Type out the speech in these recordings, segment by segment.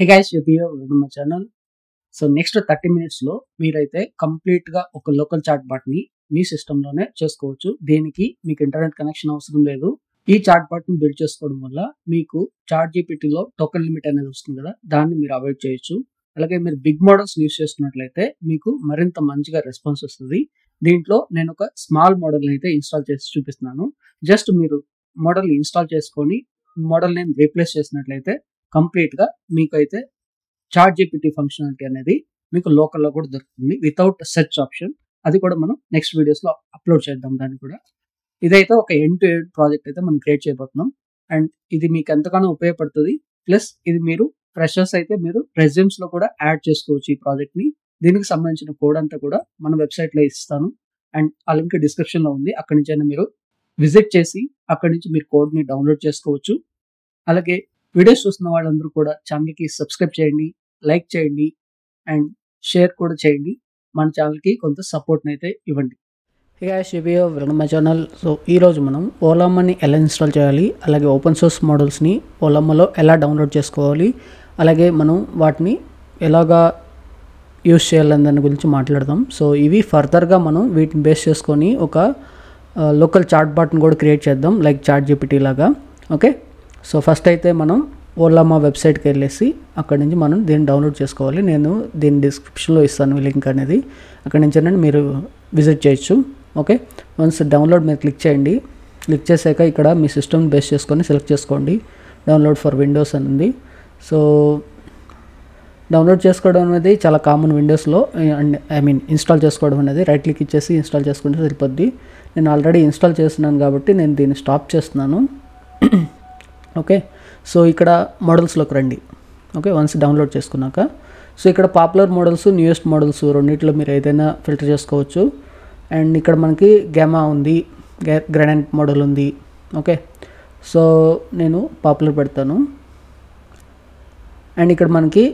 Hey guys, you're here welcome to my channel. So next 30 మినిట్స్‌లో మీరైతే కంప్లీట్‌గా ఒక లోకల్ చాట్ బాట్‌ని మీ సిస్టమ్‌లోనే చేసుకోవచ్చు. దీనికి మీకు ఇంటర్నెట్ కనెక్షన్ అవసరం లేదు. ఈ చాట్ బాట్‌ని బిల్డ్ చేసుకోవడం వల్ల మీకు చాట్‌జీపీటీలో టోకెన్ లిమిట్ అనేది వస్తుంది కదా! దాన్ని మీరు అవాయిడ్ చేయొచ్చు. అలాగే మీరు బిగ్ మోడల్స్‌ని యూజ్ చేస్తున్నట్లయితే మీకు మరింత మంచిగా రెస్పాన్స్ వస్తది. దీంట్లో నేను ఒక స్మాల్ మోడల్‌ని అయితే ఇన్‌స్టాల్ చేసి చూపిస్తున్నాను. జస్ట్ మీరు మోడల్‌ని ఇన్‌స్టాల్ చేసుకొని మోడల్ నేమ్ రీప్లేస్ చేసినట్లయితే కంప్లీట్‌గా మీకైతే చాట్‌జీపీటీ ఫంక్షనాలిటీ అనేది మీకు లోకల్‌లో కూడా దొరుకుతుంది. Without search option. అది కూడా మనం నెక్స్ట్ వీడియోస్‌లో అప్‌లోడ్ చేద్దాం దాన్ని కూడా. ఇదైతే ఒక ఎండ్ టు ఎండ్ ప్రాజెక్ట్ అయితే మనం క్రియేట్ చేయబోతున్నాం. అండ్ ఇది మీకు ఎంతగానో ఉపయోగపడుతది. ప్లస్ ఇది మీరు ఫ్రెషర్స్ అయితే మీరు రెజ్యూమ్స్‌లో కూడా యాడ్ చేసుకోవచ్చు ఈ ప్రాజెక్ట్‌ని. దీనికి సంబంధించిన కోడ్ అంతా కూడా మన వెబ్‌సైట్‌లో ఇస్తాను. అండ్ ఆ లింక్ డిస్క్రిప్షన్‌లో ఉంది. అక్కడి నుంచైనా మీరు విజిట్ చేసి అక్కడి నుంచి మీరు కోడ్‌ని డౌన్‌లోడ్ చేసుకోవచ్చు. అలాగే వీడియోస్ చూస్తున్న వాళ్ళందరూ కూడా ఛానెల్‌కి సబ్స్క్రైబ్ చేయండి, లైక్ చేయండి అండ్ షేర్ కూడా చేయండి. మన ఛానెల్‌కి కొంత సపోర్ట్‌నైతే ఇవ్వండి. Hey guys, welcome my channel. So ఈరోజు మనం ఓలామాని ఎలా ఇన్స్టాల్ చేయాలి, అలాగే ఓపెన్ సోర్స్ మోడల్స్ని ఓలామాలో ఎలా డౌన్లోడ్ చేసుకోవాలి, అలాగే మనం వాటిని ఎలాగా యూస్ చేయాలని దాని గురించి మాట్లాడదాం. సో ఇవి ఫర్దర్గా మనం వీటిని బేస్ చేసుకొని ఒక లోకల్ చాట్ బాట్ని కూడా క్రియేట్ చేద్దాం, లైక్ చాట్‌జీపీటీ లాగా. ఓకే, సో ఫస్ట్ అయితే మనం ఓలామా వెబ్సైట్కి వెళ్ళేసి అక్కడి నుంచి మనం దీన్ని డౌన్లోడ్ చేసుకోవాలి. నేను దీని డిస్క్రిప్షన్లో ఇస్తాను లింక్ అనేది. అక్కడి నుంచి మీరు విజిట్ చేయొచ్చు. ఓకే, వన్స్ డౌన్లోడ్ మీద క్లిక్ చేయండి. క్లిక్ చేశాక ఇక్కడ మీ సిస్టమ్ బేస్ చేసుకొని సెలెక్ట్ చేసుకోండి. డౌన్లోడ్ ఫర్ విండోస్ అని ఉంది. సో డౌన్లోడ్ చేసుకోవడం అనేది చాలా కామన్ విండోస్లో. ఇన్స్టాల్ చేసుకోవడం అనేది రైట్ క్లిక్ ఇచ్చేసి ఇన్స్టాల్ చేసుకుంటే సరిపోద్ది. నేను ఆల్రెడీ ఇన్స్టాల్ చేస్తున్నాను కాబట్టి నేను దీన్ని స్టాప్ చేస్తున్నాను. ఓకే, సో ఇక్కడ మోడల్స్లోకి రండి. ఓకే, వన్స్ డౌన్లోడ్ చేసుకున్నాక సో ఇక్కడ పాపులర్ మోడల్స్, న్యూయెస్ట్ మోడల్స్ రెండిట్లో మీరు ఏదైనా ఫిల్టర్ చేసుకోవచ్చు. అండ్ ఇక్కడ మనకి గెమా ఉంది, గ్రానైట్ మోడల్ ఉంది. ఓకే, సో నేను పాపులర్ పెడతాను. అండ్ ఇక్కడ మనకి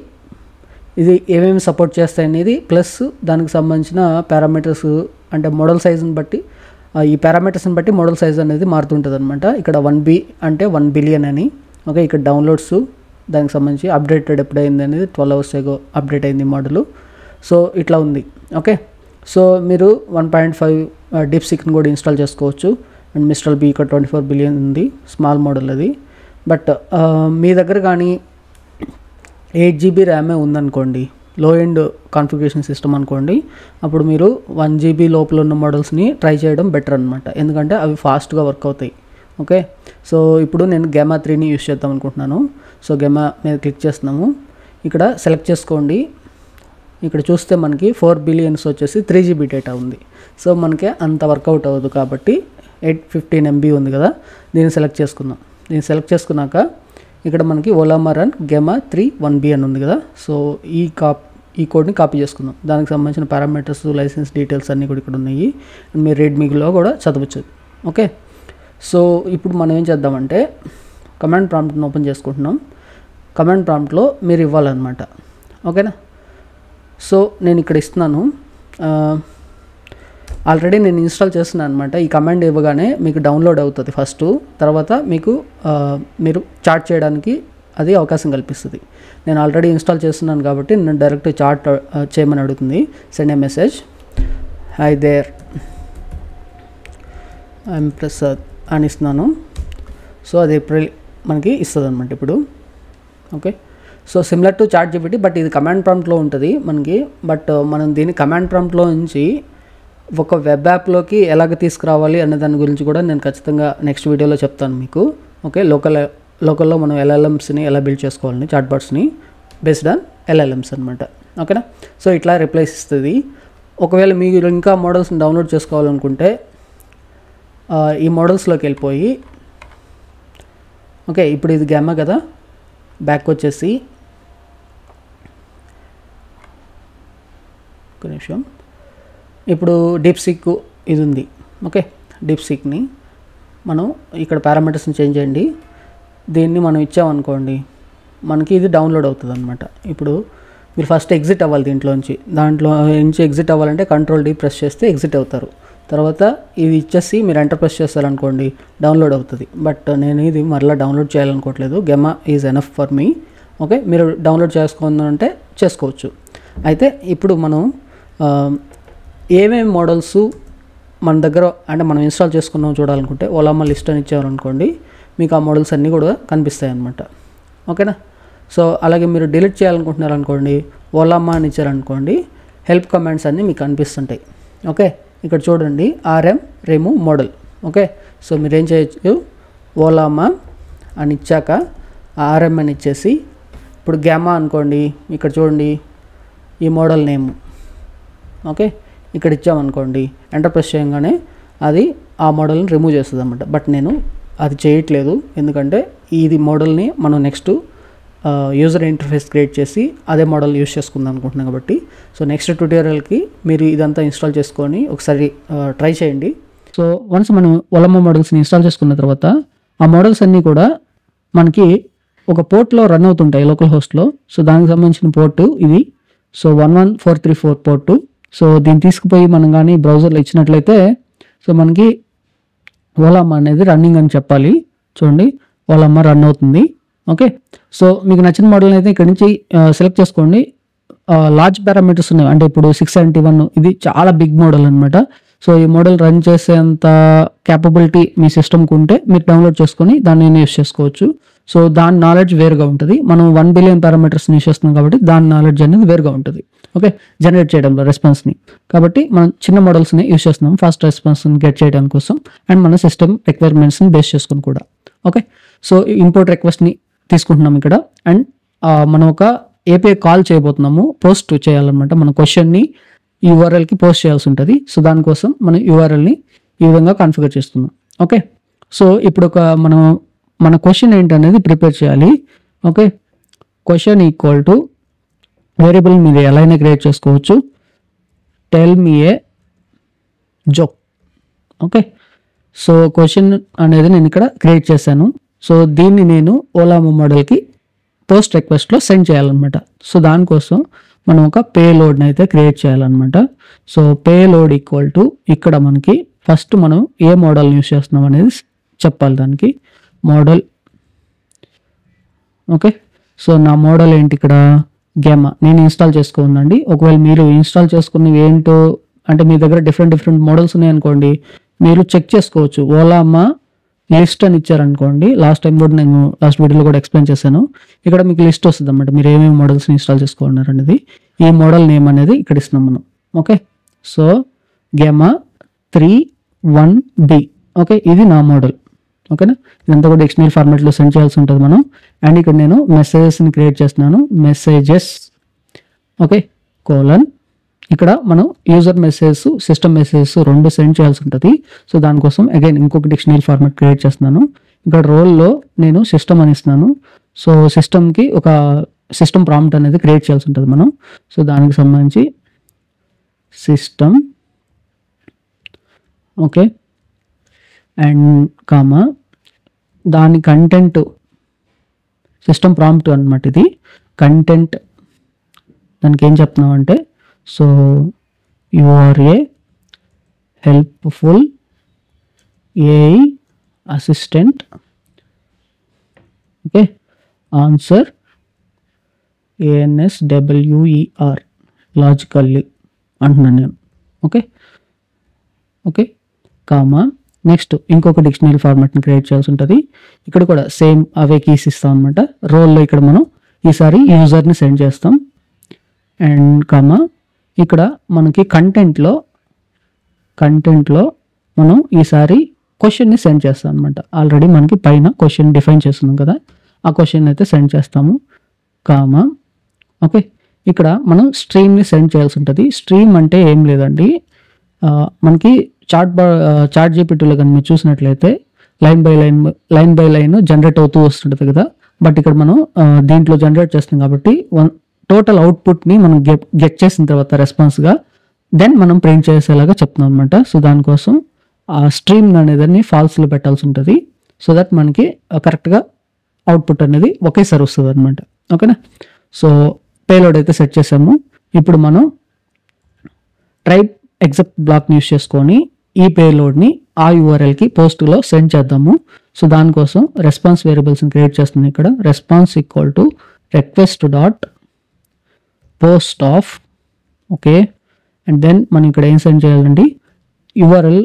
ఇది ఏమేమి సపోర్ట్ చేస్తాయి అనేది ప్లస్ దానికి సంబంధించిన పారామీటర్స్, అంటే మోడల్ సైజుని బట్టి ఈ పారామీటర్స్ని బట్టి మోడల్ సైజ్ అనేది మారుతుంటుంది అనమాట. ఇక్కడ 1B అంటే 1 బిలియన్ అని. ఓకే, ఇక్కడ డౌన్లోడ్స్ దానికి సంబంధించి అప్డేటెడ్ ఎప్పుడైంది అనేది 12 hours ago అప్డేట్ అయింది మోడల్. సో ఇట్లా ఉంది. ఓకే, సో మీరు 1.5 డీప్సీక్ని కూడా ఇన్స్టాల్ చేసుకోవచ్చు. అండ్ మిస్టల్ బీ ఇక్కడ 24 బిలియన్ ఉంది, స్మాల్ మోడల్ అది. బట్ మీ దగ్గర కానీ 8GB ర్యామే ఉందనుకోండి, లో ఎండ్ కాన్ఫిగరేషన్ సిస్టమ్ అనుకోండి, అప్పుడు మీరు 1GB లోపల ఉన్న మోడల్స్ని ట్రై చేయడం బెటర్ అనమాట. ఎందుకంటే అవి ఫాస్ట్గా వర్క్ అవుతాయి. ఓకే, సో ఇప్పుడు నేను గెమా 3ని యూస్ చేద్దాం అనుకుంటున్నాను. సో గెమా మీద క్లిక్ చేస్తున్నాము. ఇక్కడ సెలెక్ట్ చేసుకోండి. ఇక్కడ చూస్తే మనకి 4 బిలియన్స్ వచ్చేసి 3GB డేటా ఉంది. సో మనకి అంత వర్కౌట్ అవ్వదు కాబట్టి 815 MB ఉంది కదా, దీన్ని సెలెక్ట్ చేసుకుందాం. దీన్ని సెలెక్ట్ చేసుకున్నాక ఇక్కడ మనకి ఓలామా రన్ గెమా 3 1B అని ఉంది కదా. సో ఈ కోడ్ని కాపీ చేసుకుందాం. దానికి సంబంధించిన పారామీటర్స్, లైసెన్స్ డీటెయిల్స్ అన్నీ కూడా ఇక్కడ ఉన్నాయి. మీరు రెడ్మీలో కూడా చదవచ్చు. ఓకే, సో ఇప్పుడు మనం ఏం చేద్దామంటే కమాండ్ ప్రాంప్ట్ని ఓపెన్ చేసుకుంటున్నాం. కమాండ్ ప్రాంప్ట్లో మీరు ఇవ్వాలన్నమాట. ఓకేనా, సో నేను ఇక్కడ ఇస్తున్నాను. ఆల్రెడీ నేను ఇన్స్టాల్ చేస్తున్నాను అనమాట. ఈ కమాండ్ ఇవ్వగానే మీకు డౌన్లోడ్ అవుతుంది ఫస్ట్, తర్వాత మీకు మీరు చాట్ చేయడానికి అది అవకాశం కల్పిస్తుంది. నేను ఆల్రెడీ ఇన్స్టాల్ చేస్తున్నాను కాబట్టి నేను డైరెక్ట్ చాట్ చేయమని అడుగుతుంది. Send a message, hi there I'm Prasad అని ఇస్తున్నాను. సో అది మనకి ఇస్తుంది అనమాట ఇప్పుడు. Okay, so similar to ChatGPT, but ఇది కమాండ్ ప్రాంప్ట్లో ఉంటుంది మనకి. బట్ మనం దీన్ని కమాండ్ ప్రాంప్ట్లో నుంచి ఒక వెబ్ యాప్లోకి ఎలాగ తీసుకురావాలి అనే దాని గురించి కూడా నేను ఖచ్చితంగా నెక్స్ట్ వీడియోలో చెప్తాను మీకు. ఓకే, లోకల్లో మనం LLMస్ని ఎలా బిల్డ్ చేసుకోవాలని, చాట్ బాట్స్ని బేస్డ్ ఆన్ LLMs అనమాట. ఓకేనా, సో ఇట్లా రిప్లైస్ ఇస్తుంది. ఒకవేళ మీరు ఇంకా మోడల్స్ని డౌన్లోడ్ చేసుకోవాలనుకుంటే ఈ మోడల్స్లోకి వెళ్ళిపోయి, ఓకే ఇప్పుడు ఇది గెమా కదా, బ్యాక్ వచ్చేసి ఒక నిమిషం, ఇప్పుడు డీప్సీక్ ఇది ఉంది. ఓకే, డీప్సీక్ని మనం ఇక్కడ పారామీటర్స్ని చేంజ్ చేయండి. దీన్ని మనం ఇచ్చామనుకోండి, మనకి ఇది డౌన్లోడ్ అవుతుంది అనమాట. ఇప్పుడు మీరు ఫస్ట్ ఎగ్జిట్ అవ్వాలి దాంట్లో నుంచి ఎగ్జిట్ అవ్వాలంటే Ctrl+D ప్రెస్ చేస్తే ఎగ్జిట్ అవుతారు. తర్వాత ఇది ఇచ్చేసి మీరు ఎంటర్ ప్రెస్ చేస్తారనుకోండి, డౌన్లోడ్ అవుతుంది. బట్ నేను ఇది మరలా డౌన్లోడ్ చేయాలనుకోవట్లేదు. Gemma is enough for me. Okay, మీరు డౌన్లోడ్ చేసుకుందంటే చేసుకోవచ్చు. అయితే ఇప్పుడు మనం ఏమేమి మోడల్స్ మన దగ్గర అంటే మనం ఇన్స్టాల్ చేసుకున్నాం చూడాలనుకుంటే ఓలామా లిస్ట్ అని ఇచ్చారనుకోండి, మీకు ఆ మోడల్స్ అన్నీ కూడా కనిపిస్తాయి అన్నమాట. ఓకేనా. సో అలాగే మీరు డిలీట్ చేయాలనుకుంటున్నారు అనుకోండి, ఓలామా అని ఇచ్చారనుకోండి, హెల్ప్ కమాండ్స్ అన్నీ మీకు కనిపిస్తుంటాయి. ఓకే, ఇక్కడ చూడండి RM remove model. Okay, so మీరు ఏం చేయొచ్చు, ఓలామా అని ఇచ్చాక RM అని ఇచ్చేసి, ఇప్పుడు గ్యామా అనుకోండి, ఇక్కడ చూడండి ఈ మోడల్ నేమ్. ఓకే, ఇక్కడ ఇచ్చామనుకోండి, ఎంటర్ ప్రెస్ చేయగానే అది ఆ మోడల్ని రిమూవ్ చేస్తుంది అన్నమాట. బట్ నేను అది చేయట్లేదు, ఎందుకంటే ఇది మోడల్ని మనం నెక్స్ట్ యూజర్ ఇంటర్ఫేస్ క్రియేట్ చేసి అదే మోడల్ యూజ్ చేసుకుందాం అనుకుంటున్నాం కాబట్టి. సో నెక్స్ట్ ట్యూటోరియల్కి మీరు ఇదంతా ఇన్స్టాల్ చేసుకొని ఒకసారి ట్రై చేయండి. సో వన్స్ మనం ఓలామా మోడల్స్ని ఇన్స్టాల్ చేసుకున్న తర్వాత ఆ మోడల్స్ అన్నీ కూడా మనకి ఒక పోర్ట్లో రన్ అవుతుంటాయి లోకల్ హోస్ట్లో. సో దానికి సంబంధించిన పోర్టు ఇది. So 11434 port. సో దీన్ని తీసుకుపోయి మనం కానీ బ్రౌజర్లో ఇచ్చినట్లయితే సో మనకి ఓలామా అనేది రన్నింగ్ అని చెప్పాలి. చూడండి ఓలామా రన్ అవుతుంది. ఓకే, సో మీకు నచ్చిన మోడల్ అయితే ఇక్కడ నుంచి సెలెక్ట్ చేసుకోండి. లార్జ్ పారామీటర్స్ ఉన్నాయి, అంటే ఇప్పుడు 671 ఇది చాలా బిగ్ మోడల్ అనమాట. సో ఈ మోడల్ రన్ చేసేంత క్యాపబిలిటీ మీ సిస్టమ్కి ఉంటే మీరు డౌన్లోడ్ చేసుకొని దాన్ని యూస్ చేసుకోవచ్చు. సో దాని నాలెడ్జ్ వేరుగా ఉంటుంది. మనం 1 బిలియన్ పారామీటర్స్ని యూస్ చేస్తున్నాం కాబట్టి దాని నాలెడ్జ్ అనేది వేరుగా ఉంటుంది. ఓకే, జనరేట్ చేయడంలో రెస్పాన్స్ని. కాబట్టి మనం చిన్న మోడల్స్ని యూస్ చేస్తున్నాం ఫాస్ట్ రెస్పాన్స్ని గెట్ చేయడం కోసం, అండ్ మన సిస్టమ్ రిక్వైర్మెంట్స్ని బేస్ చేసుకుని కూడా. ఓకే, సో ఇంపోర్ట్ రిక్వెస్ట్ని తీసుకుంటున్నాం ఇక్కడ, అండ్ మనం ఒక API కాల్ చేయబోతున్నాము, పోస్ట్ చేయాలన్నమాట. మన క్వశ్చన్ని URLకి పోస్ట్ చేయాల్సి ఉంటుంది. సో దానికోసం మనం URLని ఈ విధంగా కాన్ఫిగర్ చేస్తున్నాం. ఓకే, సో ఇప్పుడు మన క్వశ్చన్ ఏంటనేది ప్రిపేర్ చేయాలి. Okay, question equal to variable మీరు ఎలా అయినా క్రియేట్ చేసుకోవచ్చు, టెల్ మీ ఏ జోక్. ఓకే, సో క్వశ్చన్ అనేది నేను ఇక్కడ క్రియేట్ చేశాను. సో దీన్ని నేను ఓలామా మోడల్కి పోస్ట్ రిక్వెస్ట్లో సెండ్ చేయాలన్నమాట. సో దానికోసం మనం ఒక పేలోడ్ని అయితే క్రియేట్ చేయాలన్నమాట. సో పేలోడ్ ఈక్వల్ టు ఇక్కడ మనకి ఫస్ట్ మనం ఏ మోడల్ని యూస్ చేస్తున్నాం అనేది చెప్పాలి. దానికి మోడల్. ఓకే, సో నా మోడల్ ఏంటి ఇక్కడ, గ్యామా నేను ఇన్స్టాల్ చేసుకుందండి. ఒకవేళ మీరు ఇన్స్టాల్ చేసుకున్నవి ఏంటో అంటే మీ దగ్గర డిఫరెంట్ మోడల్స్ ఉన్నాయనుకోండి, మీరు చెక్ చేసుకోవచ్చు. ఓలామా లిస్ట్ అని ఇచ్చారనుకోండి, లాస్ట్ టైం కూడా నేను లాస్ట్ వీడియోలో కూడా ఎక్స్ప్లెయిన్ చేశాను. ఇక్కడ మీకు లిస్ట్ వస్తుంది అన్నమాట, మీరు ఏమేమి మోడల్స్ని ఇన్స్టాల్ చేసుకోవాలన్నారు అనేది. ఈ మోడల్ నేమ్ అనేది ఇక్కడ ఇస్తున్నాం మనం. Okay, so గ్యామా 31B. ఓకే, ఇది నా మోడల్. ఓకేనా, ఇదంతా కూడా XML ఫార్మాట్లో సెండ్ చేయాల్సి ఉంటుంది మనం. అండ్ ఇక్కడ నేను మెసేజెస్ని క్రియేట్ చేస్తున్నాను, మెసేజెస్. Okay, colon. ఇక్కడ మనం యూజర్ మెసేజెస్, సిస్టమ్ మెసేజెస్ రెండు సెండ్ చేయాల్సి ఉంటుంది. సో దానికోసం అగైన్ ఇంకొక డిక్షనరీ ఫార్మాట్ క్రియేట్ చేస్తున్నాను. ఇక్కడ రోల్లో నేను సిస్టమ్ అని ఇస్తున్నాను. సో సిస్టమ్కి ఒక సిస్టమ్ ప్రాంప్ట్ అనేది క్రియేట్ చేయాల్సి ఉంటుంది మనం. సో దానికి సంబంధించి సిస్టమ్. ఓకే, అండ్ కామా దాని కంటెంట్, సిస్టమ్ ప్రాంప్ట్ అనమాట ఇది. కంటెంట్ దానికి ఏం చెప్తున్నాం అంటే, so you are a helpful AI assistant. Okay, answer ANSWER logically అంటున్నాను నేను. ఓకే ఓకే కామా నెక్స్ట్ ఇంకొక డిక్షనరీ ఫార్మాట్ని క్రియేట్ చేయాల్సి ఉంటుంది. ఇక్కడ కూడా సేమ్ అవే కీస్ ఇస్తాం అనమాట. రోల్లో ఇక్కడ మనం ఈసారి యూజర్ని సెండ్ చేస్తాం. అండ్ కామా ఇక్కడ మనకి కంటెంట్లో మనం ఈసారి క్వశ్చన్ని సెండ్ చేస్తాం అనమాట. ఆల్రెడీ మనకి పైన క్వశ్చన్ డిఫైన్ చేస్తున్నాం కదా, ఆ క్వశ్చన్ అయితే సెండ్ చేస్తాము. కామా ఓకే, ఇక్కడ మనం స్ట్రీమ్ని సెండ్ చేయాల్సి ఉంటుంది. స్ట్రీమ్ అంటే ఏం లేదండి, మనకి చాట్ జీపీటీలో కానీ మీరు చూసినట్లయితే లైన్ బై లైన్ జనరేట్ అవుతూ వస్తుంటుంది కదా. బట్ ఇక్కడ మనం దీంట్లో జనరేట్ చేస్తాం కాబట్టి టోటల్ అవుట్పుట్ని మనం గెట్ చేసిన తర్వాత రెస్పాన్స్గా దెన్ మనం ప్రింట్ చేసేలాగా చెప్తున్నాం అనమాట. సో దానికోసం ఆ స్ట్రీమ్ అనేది ఫాల్స్లో పెట్టాల్సి ఉంటుంది. సో దట్ మనకి కరెక్ట్గా అవుట్పుట్ అనేది ఒకేసారి వస్తుంది అనమాట. ఓకేనా, సో పేలోడ్ అయితే సెట్ చేసాము. ఇప్పుడు మనం ట్రైప్ ఎగ్జెప్ట్ బ్లాక్ని యూస్ చేసుకొని ఈ పేలోడ్ని ఆ URLకి పోస్ట్లో సెండ్ చేద్దాము. సో దానికోసం రెస్పాన్స్ వేరియబుల్స్ని క్రియేట్ చేస్తుంది. ఇక్కడ response equal to request dot post of, okay, and then మనం ఇక్కడ ఏం సెండ్ చేయాలండి, యూఆర్ఎల్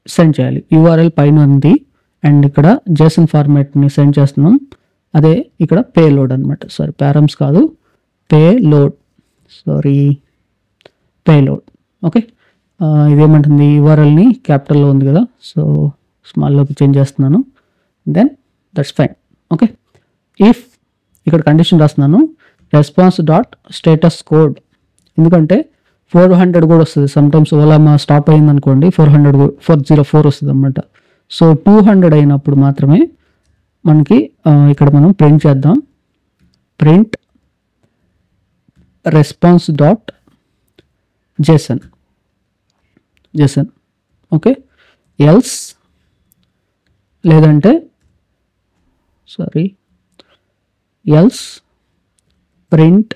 సెండ్ చేయాలి. యూఆర్ఎల్ పైన ఉంది అండ్ ఇక్కడ జేసన్ ఫార్మాట్ని సెండ్ చేస్తున్నాం. అదే ఇక్కడ పేలోడ్ అనమాట, సారీ పారమ్స్ కాదు, పేలోడ్, పేలోడ్. ఓకే, ఇదేమంటుంది, యూఆర్ఎల్ని క్యాపిటల్లో ఉంది కదా, సో స్మాల్లోకి చేంజ్ చేస్తున్నాను, then that's fine. Okay, if ఇక్కడ కండిషన్ రాస్తున్నాను రెస్పాన్స్ డాట్ స్టేటస్ కోడ్, ఎందుకంటే 400 కూడా వస్తుంది సమ్టైమ్స్. ఓలా మా స్టాప్ అయింది అనుకోండి 404 వస్తుంది అనమాట. సో 200 అయినప్పుడు మాత్రమే మనకి ఇక్కడ మనం ప్రింట్ చేద్దాం, print response dot JSON, okay, else లేదంటే else print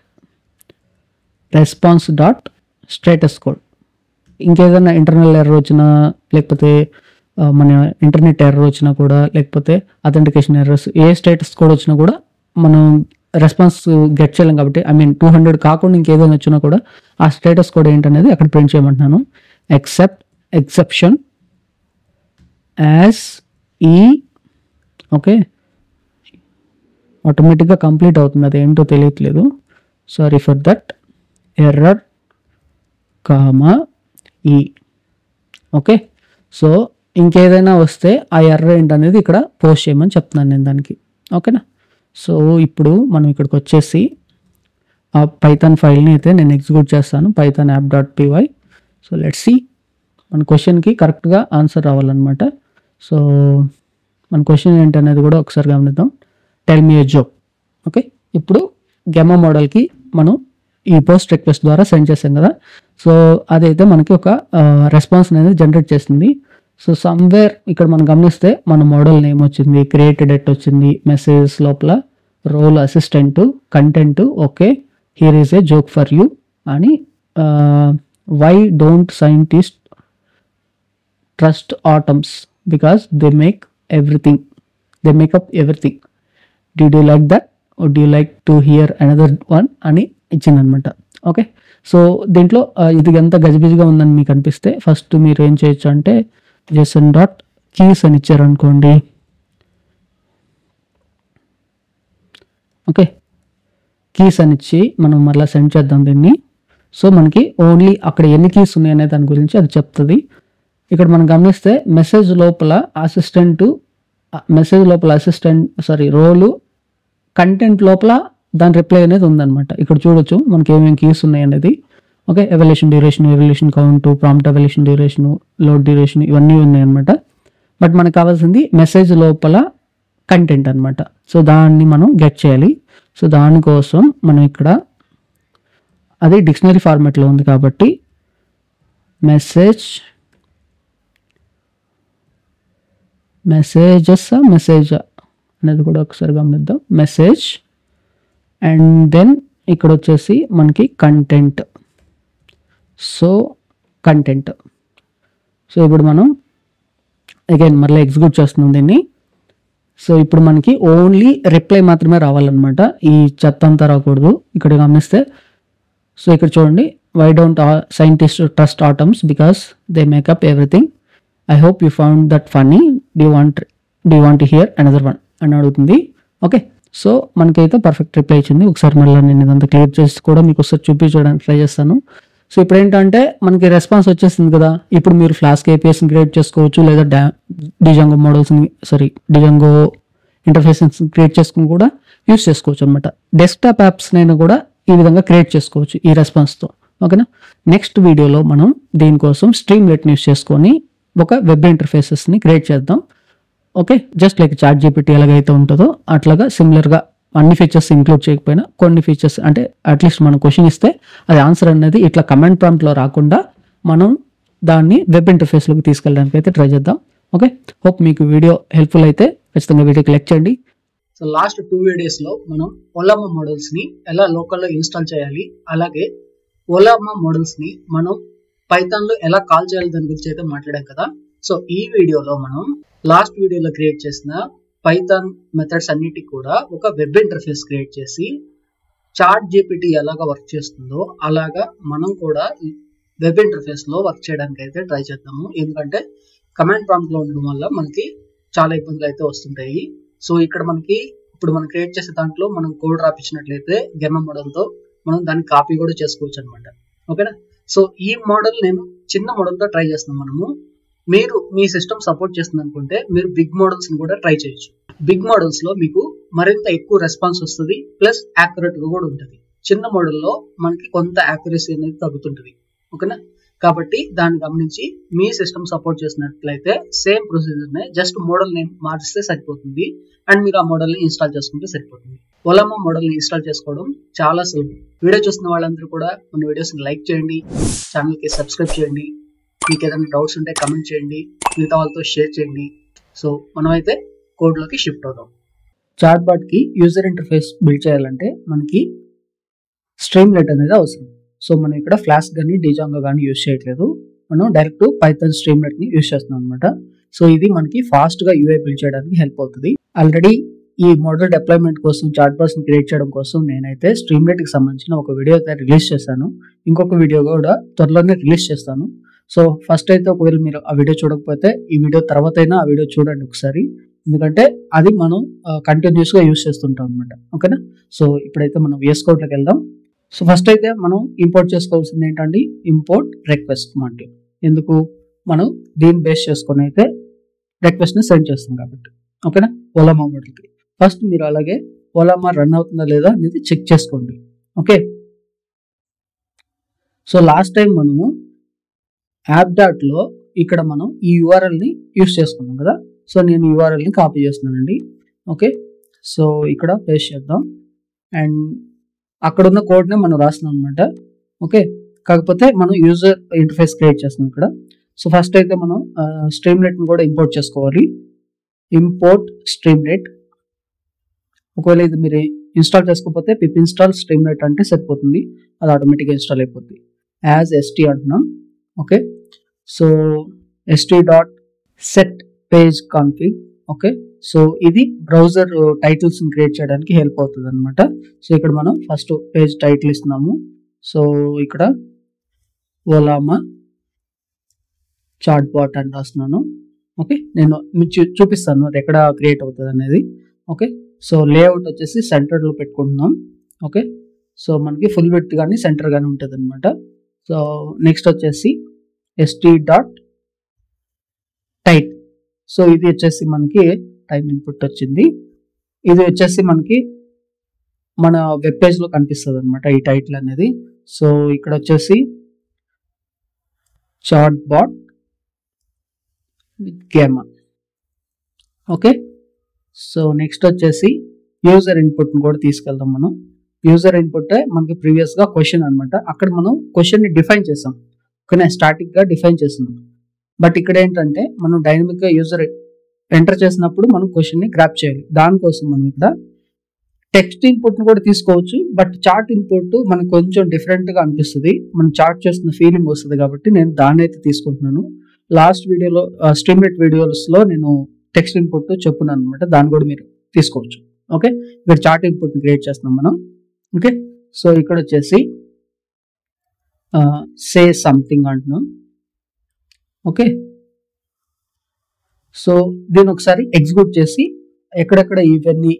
response dot status code. ఇంకేదైనా ఇంటర్నల్ ఎర్రర్ వచ్చినా, లేకపోతే మన ఇంటర్నెట్ ఎర్రర్ వచ్చినా కూడా, లేకపోతే అథెంటికేషన్ ఎర్రర్స్, ఏ స్టేటస్ కోడ్ వచ్చినా కూడా మనం రెస్పాన్స్ గెట్ చేయలేం కాబట్టి, 200 కాకుండా ఇంకేదైనా వచ్చినా కూడా ఆ స్టేటస్ కోడ్ ఏంటనేది అక్కడ ప్రింట్ చేయమంటున్నాను. ఎక్సెప్షన్ యాజ్ ఈ, ఓకే, ఆటోమేటిక్గా కంప్లీట్ అవుతుంది, అది ఏంటో తెలియట్లేదు, sorry for that, error comma ఈ. ఓకే, సో ఇంకేదైనా వస్తే ఆ ఎర్రర్ ఏంటనేది ఇక్కడ పోస్ట్ చేయమని చెప్తున్నాను నేను దానికి. ఓకేనా, సో ఇప్పుడు మనం ఇక్కడికి వచ్చేసి ఆ పైథాన్ ఫైల్ని అయితే నేను ఎగ్జిక్యూట్ చేస్తాను, Python app dot PY. So let's see, మన క్వశ్చన్కి కరెక్ట్గా ఆన్సర్ రావాలన్నమాట. సో మన క్వశ్చన్ ఏంటనేది కూడా ఒకసారి గమనిద్దాం. టెల్ మీ ఏ జోక్. ఓకే, ఇప్పుడు గెమా మోడల్కి మనం ఈ పోస్ట్ రిక్వెస్ట్ ద్వారా సెండ్ చేసాం కదా, సో అదైతే మనకి ఒక రెస్పాన్స్ అనేది జనరేట్ చేసింది. సో సమ్వేర్ ఇక్కడ మనం గమనిస్తే మన మోడల్ నేమ్ వచ్చింది, క్రియేటెడ్ ఎట్ వచ్చింది, మెసేజెస్ లోపల role assistant, content, okay, here is a joke for you అని, why don't scientist trust atoms because they make up everything, did you like that or do you like to hear another one అని ఇచ్చిందనమాట. Okay, so దీంట్లో ఇది ఎంత గజిబిజిగా ఉందని మీకు అనిపిస్తే first మీరు ఏం చేయొచ్చు అంటే జేసన్ డాట్ కీస్ అని ఇచ్చారనుకోండి. ఓకే, కీస్ అని ఇచ్చి మనం మళ్ళీ సెండ్ చేద్దాం దీన్ని. సో మనకి ఓన్లీ అక్కడ ఎన్ని కీస్ ఉన్నాయి అనే దాని గురించి అది చెప్తుంది. ఇక్కడ మనం గమనిస్తే మెసేజ్ లోపల అసిస్టెంట్ రోలు, కంటెంట్ లోపల దాని రిప్లై అనేది ఉందన్నమాట. ఇక్కడ చూడొచ్చు మనకి ఏమేమి కీస్ ఉన్నాయి అనేది. Okay, evolution duration, evolution count, prompt evolution duration, load duration, ఇవన్నీ ఉన్నాయి అనమాట. బట్ మనకు కావాల్సింది మెసేజ్ లోపల కంటెంట్ అనమాట. సో దాన్ని మనం గెట్ చేయాలి. సో దానికోసం మనం ఇక్కడ అది డిక్షనరీ ఫార్మాట్లో ఉంది కాబట్టి మెసేజ్ అనేది కూడా ఒకసారి గమనిద్దాం. మెసేజ్ అండ్ దెన్ ఇక్కడ వచ్చేసి మనకి కంటెంట్. సో ఇప్పుడు మనం అగైన్ మళ్ళీ ఎగ్జిక్యూట్ చేస్తున్నాం దీన్ని. సో ఇప్పుడు మనకి ఓన్లీ రిప్లై మాత్రమే రావాలన్నమాట, ఈ చెత్త అంతా రాకూడదు. ఇక్కడ గమనిస్తే సో ఇక్కడ చూడండి, why don't scientist trust atoms because they make up everything, I hope you found that funny, do you want hear another one అని అడుగుతుంది. ఓకే, సో మనకైతే పర్ఫెక్ట్ రిప్లై ఇచ్చింది. ఒకసారి మళ్ళీ నేను ఇదంతా క్లియర్ చేసి కూడా మీకు ఒకసారి చూపించడానికి ట్రై చేస్తాను. సో ఇప్పుడు ఏంటంటే మనకి రెస్పాన్స్ వచ్చేసింది కదా, ఇప్పుడు మీరు ఫ్లాస్క్ ఏపీఎస్ని క్రియేట్ చేసుకోవచ్చు, లేదా డిజంగో డిజంగో ఇంటర్ఫేసెస్ క్రియేట్ చేసుకుని కూడా యూస్ చేసుకోవచ్చు అనమాట. డెస్క్టాప్ యాప్స్ నేను కూడా ఈ విధంగా క్రియేట్ చేసుకోవచ్చు ఈ రెస్పాన్స్తో. ఓకేనా, నెక్స్ట్ వీడియోలో మనం దీనికోసం స్ట్రీమ్లెట్ని యూస్ చేసుకొని ఒక వెబ్ ఇంటర్ఫేసెస్ని క్రియేట్ చేద్దాం. Okay, just like chat GPT ఎలాగైతే ఉంటుందో అట్లాగా సిమిలర్గా అన్ని ఫీచర్స్ ఇంక్లూడ్ చేయకపోయినా కొన్ని ఫీచర్స్, అంటే అట్లీస్ట్ మనం క్వశ్చన్ ఇస్తే అది ఆన్సర్ అనేది ఇట్లా కమెంట్ ప్రాంప్ట్లో రాకుండా మనం దాన్ని వెబ్ ఇంటర్ఫేస్లోకి తీసుకెళ్ళడానికి అయితే ట్రై చేద్దాం. ఓకే, హోప్ మీకు వీడియో హెల్ప్ఫుల్ అయితే ఖచ్చితంగా వీడియోకి లైక్ చేయండి. సో లాస్ట్ 2 వీడియోస్లో మనం ఓలామా మోడల్స్ని ఎలా లోకల్లో ఇన్స్టాల్ చేయాలి, అలాగే ఓలామా మోడల్స్ని మనం పైథాన్లో ఎలా కాల్ చేయాలి దాని గురించి అయితే మాట్లాడాం కదా. సో ఈ వీడియోలో మనం లాస్ట్ వీడియోలో క్రియేట్ చేసిన పైథాన్ మెథడ్స్ అన్నిటికి కూడా ఒక వెబ్ ఇంటర్ఫేస్ క్రియేట్ చేసి చాట్ జీపీటీ ఎలాగా వర్క్ చేస్తుందో అలాగా మనం కూడా వెబ్ ఇంటర్ఫేస్ లో వర్క్ చేయడానికి అయితే ట్రై చేద్దాము. ఎందుకంటే కమాండ్ ప్రాంప్ట్ లో ఉండడం వల్ల మనకి చాలా ఇబ్బందులు అయితే వస్తుంటాయి. సో ఇక్కడ మనకి ఇప్పుడు మనం క్రియేట్ చేసే దాంట్లో మనం కోడ్ రాపించినట్లయితే గెమా మోడల్ తో మనం దాన్ని కాపీ కూడా చేసుకోవచ్చు అనమాట. ఓకేనా. సో ఈ మోడల్ నేను చిన్న మోడల్ తో ట్రై చేస్తున్నాం మనము. మీరు మీ సిస్టమ్ సపోర్ట్ చేస్తుంది అనుకుంటే మీరు బిగ్ మోడల్స్ ని కూడా ట్రై చేయొచ్చు. బిగ్ మోడల్స్ లో మీకు మరింత ఎక్కువ రెస్పాన్స్ వస్తుంది, ప్లస్ యాక్యురేట్ గా కూడా ఉంటుంది. చిన్న మోడల్లో మనకి కొంత యాక్యురసీ అనేది తగ్గుతుంటుంది. ఓకేనా. కాబట్టి దాన్ని గమనించి మీ సిస్టమ్ సపోర్ట్ చేసినట్లయితే సేమ్ ప్రొసీజర్ నే జస్ట్ మోడల్ నేమ్ మార్చిస్తే సరిపోతుంది అండ్ మీరు ఆ మోడల్ ని ఇన్స్టాల్ చేసుకుంటే సరిపోతుంది. ఒలామా మోడల్ ని ఇన్స్టాల్ చేసుకోవడం చాలా సులభం. వీడియో చూస్తున్న వాళ్ళందరూ కూడా మన వీడియోస్ ని లైక్ చేయండి, ఛానల్ కి సబ్స్క్రైబ్ చేయండి, మీకు ఏదైనా డౌట్స్ ఉంటే కమెంట్ చేయండి, మిగతా వాళ్ళతో షేర్ చేయండి. సో మనమైతే కోడ్ లోకి షిఫ్ట్ అవుదాం. చాట్ బాట్ కి యూజర్ ఇంటర్ఫేస్ బిల్డ్ చేయాలంటే మనకి స్ట్రీమ్లెట్ అనేది అవసరం. సో మనం ఇక్కడ ఫ్లాస్క్ కానీ డిజాంగో కానీ యూజ్ చేయట్లేదు, మనం డైరెక్ట్ పైథాన్ స్ట్రీమ్లెట్ ని యూజ్ చేస్తున్నాం అనమాట. సో ఇది మనకి ఫాస్ట్ గా యూఐ బిల్డ్ చేయడానికి హెల్ప్ అవుతుంది. ఆల్రెడీ ఈ మోడల్ డిప్లాయ్మెంట్ కోసం చాట్ బాట్స్ ని క్రియేట్ చేయడం కోసం నేనైతే స్ట్రీమ్లెట్ కి సంబంధించిన ఒక వీడియో అయితే రిలీజ్ చేశాను. ఇంకొక వీడియో కూడా త్వరలోనే రిలీజ్ చేస్తాను. సో ఫస్ట్ అయితే ఒకవేళ మీరు ఆ వీడియో చూడకపోతే ఈ వీడియో తర్వాత అయినా ఆ వీడియో చూడండి ఒకసారి, ఎందుకంటే అది మనం కంటిన్యూస్ గా యూజ్ చేస్తుంటాం అనమాట. ఓకేనా. సో ఇప్పుడైతే మనం VS Code లోకి వెళ్దాం. సో ఫస్ట్ అయితే మనం ఇంపోర్ట్ చేసుకోవాల్సింది ఏంటంటే ఇంపోర్ట్ రిక్వెస్ట్ మాడ్యూల్. ఎందుకు, మనం దీన్ని బేస్ చేసుకొని అయితే రిక్వెస్ట్ ని సెండ్ చేస్తాం కాబట్టి. ఓకేనా. ఒలామా మోడల్కి ఫస్ట్ మీరు అలాగే ఒలామా రన్ అవుతుందా లేదా అనేది చెక్ చేసుకోండి. ఓకే. సో లాస్ట్ టైం మనము యాప్ డాట్ లో ఇక్కడ మనం ఈ URL ని యూస్ చేసుకున్నాం కదా. సో నేను URL ని కాపీ చేస్తున్నానండి. ఓకే. సో ఇక్కడ పేస్ట్ చేద్దాం అండ్ అక్కడ ఉన్న కోడ్ ని మనం రాస్తున్నాం అనమాట. ఓకే. కాకపోతే మనం యూజర్ ఇంటర్ఫేస్ క్రియేట్ చేస్తున్నాం ఇక్కడ. సో ఫస్ట్ అయితే మనం స్ట్రీమ్లెట్ ని కూడా ఇంపోర్ట్ చేసుకోవాలి. ఇంపోర్ట్ స్ట్రీమ్లెట్. ఒకవేళ ఇది మీరు ఇన్స్టాల్ చేసుకోకపోతే పిప్ ఇన్స్టాల్ స్ట్రీమ్లెట్ అంటే సరిపోతుంది, అది ఆటోమేటిక్గా ఇన్స్టాల్ అయిపోతుంది. యాజ్ st అంటున్నాం. Okay. So st.set page config. Okay. So ఇది బ్రౌజర్ టైటిల్స్ ని క్రియేట్ చేయడానికి హెల్ప్ అవుతుంది అనమాట. సో ఇక్కడ మనం ఫస్ట్ పేజ్ టైటిల్ ఇస్తున్నాము. సో ఇక్కడ ఒలామా చాట్ బాట్ అని రాస్తున్నాను. ఓకే. నేను చూపిస్తాను అది ఎక్కడ క్రియేట్ అవుతుంది అనేది. ఓకే. సో లేఅవుట్ వచ్చేసి సెంటర్ లో పెట్టుకుంటున్నాం. ఓకే. సో మనకి ఫుల్ విడ్త్ కానీ సెంటర్ కానీ ఉంటుంది అనమాట. సో నెక్స్ట్ వచ్చేసి st.type. సో ఇది వచ్చేసి మనకి టైం ఇన్పుట్ వచ్చింది. ఇది వచ్చేసి మనకి మన వెబ్ పేజ్ లో కనిపిస్తుంది అనమాట ఈ టైటిల్ అనేది. సో ఇక్కడ వచ్చేసి chat bot with Gemma. Okay. So next వచ్చేసి యూజర్ ఇన్పుట్ ని కూడా తీసుకెళ్దాం మనం. యూజర్ ఇన్పుట్ మనకి ప్రీవియస్ గా క్వశ్చన్ అనమాట. అక్కడ మనం క్వశ్చన్ ని డిఫైన్ చేసాం. ఓకేనా. స్టాటిక్ గా డిఫైన్ చేస్తున్నాం. బట్ ఇక్కడ ఏంటంటే మనం డైనమిక్ గా యూజర్ ఎంటర్ చేసినప్పుడు మనం క్వశ్చన్ ని గ్రాప్ చేయాలి. దానికోసం మనం ఇక్కడ టెక్స్ట్ ఇన్పుట్ ని కూడా తీసుకోవచ్చు, బట్ చార్ట్ ఇన్పుట్ మనకు కొంచెం డిఫరెంట్ గా అనిపిస్తుంది, మనం చార్ట్ చేస్తున్న ఫీలింగ్ వస్తుంది కాబట్టి నేను దాన్ని అయితే తీసుకుంటున్నాను. లాస్ట్ వీడియోలో స్ట్రీమ్లెట్ వీడియోస్ లో నేను టెక్స్ట్ ఇన్పుట్ చెప్పున్నాను అనమాట, దాన్ని కూడా మీరు తీసుకోవచ్చు. ఓకే. ఇక్కడ చార్ట్ ఇన్పుట్ ని క్రియేట్ చేస్తున్నాం మనం. ఓకే. సో ఇక్కడ వచ్చేసి సే సంథింగ్ అంటున్నాం. ఓకే. సో దీన్ని ఒకసారి ఎగ్జిక్యూట్ చేసి ఎక్కడెక్కడ ఇవన్నీ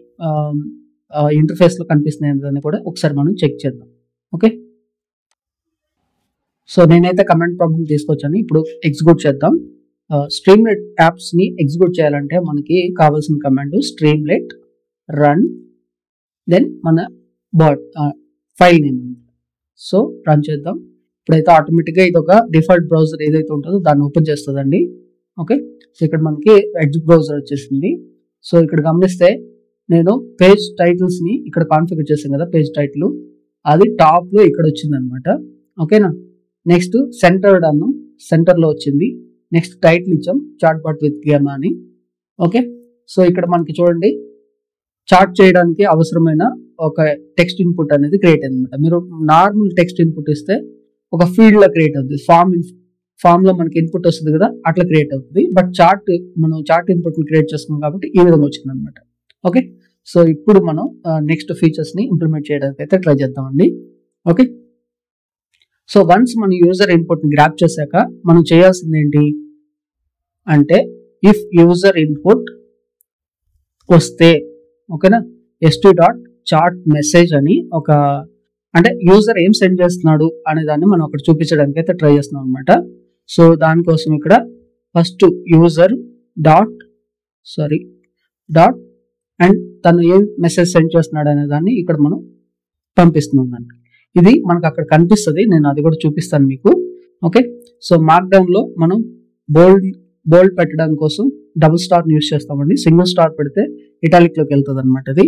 ఇంటర్ఫేస్ లో కనిపిస్తున్నాయి కూడా ఒకసారి మనం చెక్ చేద్దాం. ఓకే. సో నేనైతే కమాండ్ ప్రాంప్ట్ తీసుకొచ్చాను, ఇప్పుడు ఎగ్జిక్యూట్ చేద్దాం. స్ట్రీమ్లెట్ యాప్స్ ని ఎగ్జిక్యూట్ చేయాలంటే మనకి కావాల్సిన కమాండ్ స్ట్రీమ్లెట్ రన్, దెన్ మన bot file name. So run చేద్దాం. ఇప్పుడైతే ఆటోమేటిక్గా ఇది ఒక డిఫాల్ట్ బ్రౌజర్ ఏదైతే ఉంటుందో దాన్ని ఓపెన్ చేస్తుందండి. ఓకే. సో ఇక్కడ మనకి ఎడ్జ్ బ్రౌజర్ వచ్చేసింది. సో ఇక్కడ గమనిస్తే నేను పేజ్ టైటిల్స్ ని ఇక్కడ కాన్ఫిగర్ చేశాను కదా, పేజ్ టైటిల్ అది టాప్ లో ఇక్కడ వచ్చింది అనమాట. ఓకేనా. నెక్స్ట్ సెంటర్డ్ అన్నాం, సెంటర్ లో వచ్చింది. నెక్స్ట్ టైటిల్ ఇచ్చాం చాట్ బాట్ విత్ గేమా అని. ఓకే. సో ఇక్కడ మనకి చూడండి చాట్ చేయడానికి అవసరమైన ఒక టెక్స్ట్ ఇన్పుట్ అనేది క్రియేట్ అయింది అనమాట. మీరు నార్మల్ టెక్స్ట్ ఇన్పుట్ ఇస్తే ఒక ఫీల్డ్ లో క్రియేట్ అవుతుంది, ఫామ్ లో మనకి ఇన్పుట్ వస్తుంది కదా, అట్లా క్రియేట్ అవుతుంది. బట్ మనం చార్ట్ ఇన్పుట్ ని క్రియేట్ చేసుకున్నాం కాబట్టి ఈ విధంగా వచ్చింది అనమాట. ఓకే, సో ఇప్పుడు మనం నెక్స్ట్ ఫీచర్స్ ని ఇంప్లిమెంట్ చేయడానికి అయితే ట్రై చేద్దామండి. ఓకే, సో వన్స్ మన యూజర్ ఇన్పుట్ ని గ్రాప్ చేశాక మనం చేయాల్సింది ఏంటి అంటే, ఇఫ్ యూజర్ ఇన్పుట్ వస్తే ఓకేనా, st.chart మెసేజ్ అని ఒక, అంటే యూజర్ ఏం సెండ్ చేస్తున్నాడు అనే దాన్ని మనం అక్కడ చూపించడానికి అయితే ట్రై చేస్తున్నాం అనమాట. సో దానికోసం ఇక్కడ ఫస్ట్ యూజర్ డాట్ అండ్ తను ఏం మెసేజ్ సెండ్ చేస్తున్నాడు అనే దాన్ని ఇక్కడ మనం పంపిస్తున్నాం దాన్ని. ఇది మనకు అక్కడ కనిపిస్తుంది, నేను అది కూడా చూపిస్తాను మీకు. ఓకే, సో మార్క్డౌన్ లో మనం బోల్డ్ పెట్టడం కోసం డబుల్ స్టార్ యూస్ చేస్తామండి. సింగిల్ స్టార్ పెడితే ఇటాలిక్ లోకి వెళ్తుంది అనమాట ఇది.